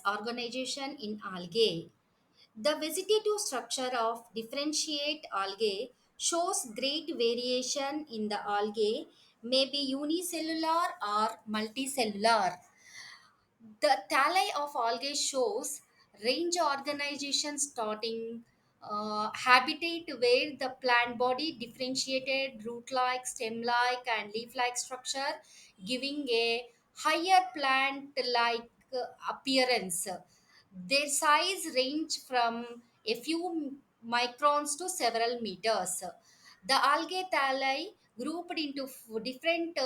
complex organization in algae. The vegetative structure of differentiate algae shows great variation in the algae, may be unicellular or multicellular. The tally of algae shows range organization starting habitat where the plant body differentiated root-like, stem-like, and leaf-like structure, giving a higher plant-like appearance. Their size range from a few microns to several meters. The algae thalli grouped into different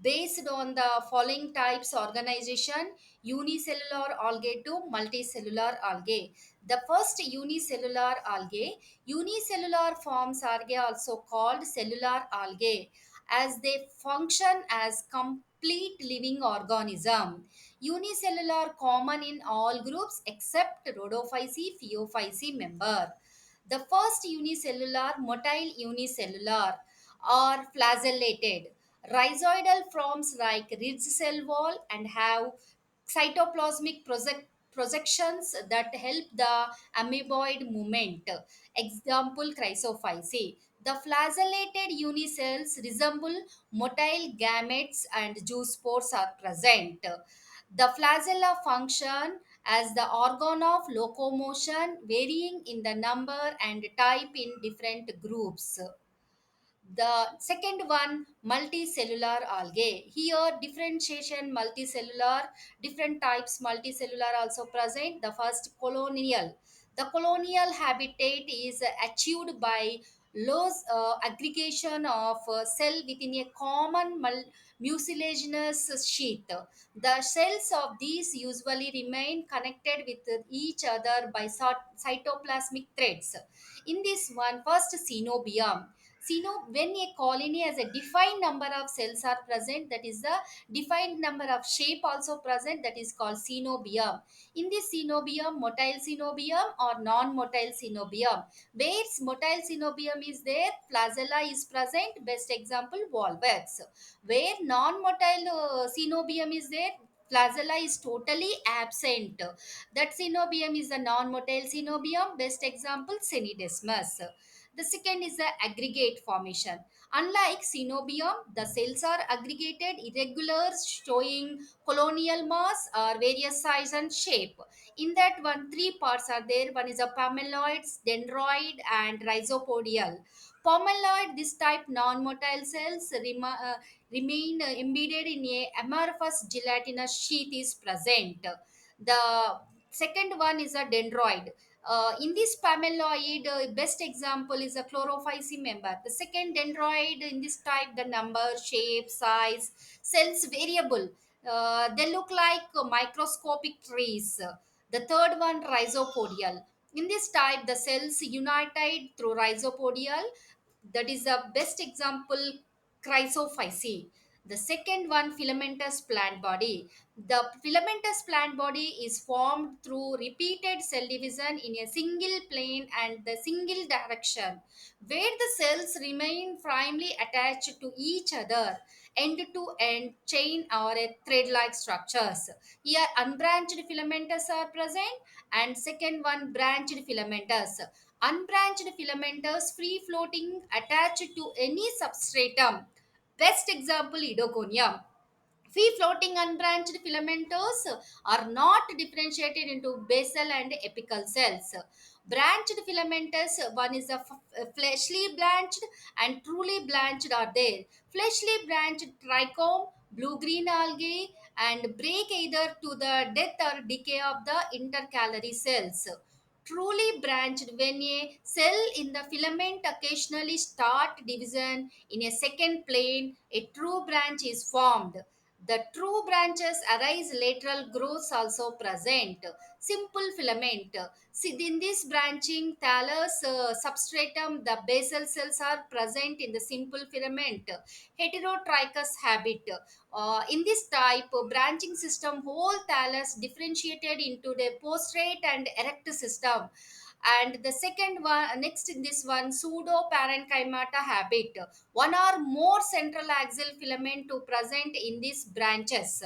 based on the following types organization: unicellular algae to multicellular algae. The first unicellular algae, unicellular forms algae also called cellular algae, as they function as complete living organism. Unicellular common in all groups except rhodophyceae phaeophyceae member. The first unicellular, motile unicellular or flagellated. Rhizoidal forms like ridge cell wall and have cytoplasmic projections that help the amoeboid movement. Example, chrysophyceae. The flagellated unicells resemble motile gametes and zoospores are present. The flagella function as the organ of locomotion, varying in the number and type in different groups. The second one, multicellular algae. Here, differentiation multicellular, different types multicellular also present. The first, colonial. The colonial habitat is achieved by loose aggregation of cell within a common mucilaginous sheath. The cells of these usually remain connected with each other by cytoplasmic threads. In this one, first, cenobium. When a colony has a defined number of cells are present, that is the defined number of shape also present, that is called cenobium. In this cenobium, motile cenobium or non-motile cenobium. Where motile cenobium is there, flagella is present. Best example, volvex. Where non-motile cenobium is there, flagella is totally absent. That cenobium is the non-motile cenobium. Best example, Cenidesmus. The second is the aggregate formation. Unlike cenobium, the cells are aggregated, irregular, showing colonial mass or various size and shape. In that one, three parts are there. One is a palmelloids, dendroid, and rhizopodial. Palmelloid, this type non-motile cells remain embedded in a amorphous gelatinous sheath is present. The second one is a dendroid. In this palmelloid, best example is a chlorophyceae member. The second dendroid in this type, the number, shape, size, cells variable. They look like microscopic trees. The third one, rhizopodial. In this type, the cells united through rhizopodial. That is the best example, chrysophyceae. The second one, filamentous plant body. The filamentous plant body is formed through repeated cell division in a single plane and the single direction, where the cells remain firmly attached to each other, end to end chain or a thread like structures. Here, unbranched filamentous are present, and second one, branched filamentous. Unbranched filamentous, free floating, attached to any substratum. Best example, Idoconium. Free floating unbranched filamentous are not differentiated into basal and apical cells. Branched filamentous, one is a fleshly branched and truly branched are there. Fleshly branched trichome, blue-green algae, and break either to the death or decay of the intercalary cells. Truly branched, when a cell in the filament occasionally start division in a second plane, a true branch is formed. The true branches arise lateral growths also present. Simple filament. See, in this branching thallus substratum, the basal cells are present in the simple filament. Heterotrichous habit. In this type, branching system, whole thallus differentiated into the postrate and erect system. And the second one, next in this one, pseudo parenchyma habit, one or more central axial filament to present in these branches.